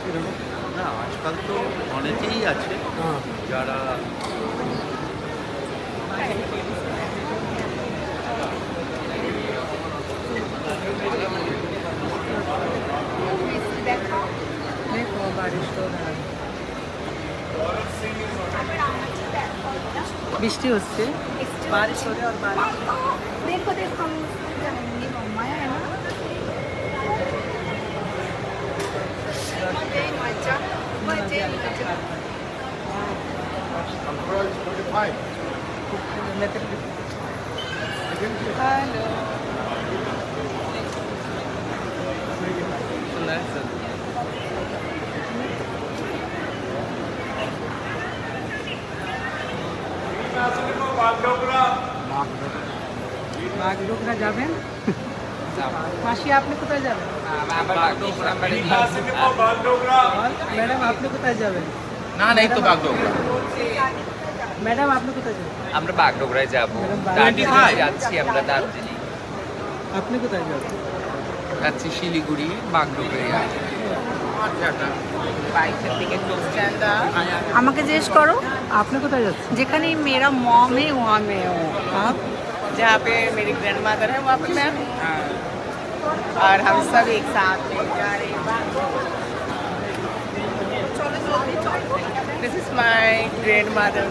এরকম? না আজকাল তো অনেকেই আছে হ্যাঁ। যারা देखो बारिश हो रहा है বৃষ্টি হচ্ছে बारिश हो रहा है और बारिश देखो देखो हम उसमें जाएंगे मम्मा है ना मजे ही मजा मजे ही मजा हेलो বাগডোগরা যাবেন মাসি আপনি কোথায় যাবেন ম্যাডাম আপনি কোথায় যাবেন না না এই তো বাগডোগরা ম্যাডাম আপনি কোথায় যাবেন আমরা বাগডোগরায় যাবো দার্জিলিং যাচ্ছি আমরা দার্জিলিং আপনি কোথায় যাবেন যাচ্ছি শিলিগুড়ি বাগডোগরায় বাইকের দিকে আমাকে জিজ্ঞেस करो আপনি কোথায় যাচ্ছেন যেখানে मेरा मॉम है वहाँ मैं हूँ आप जहाँ पे मेरी ग्रैंड मदर है वहाँ पे मैं हूँ और हम सब एक साथ में जा रहे हैं this is my grand mother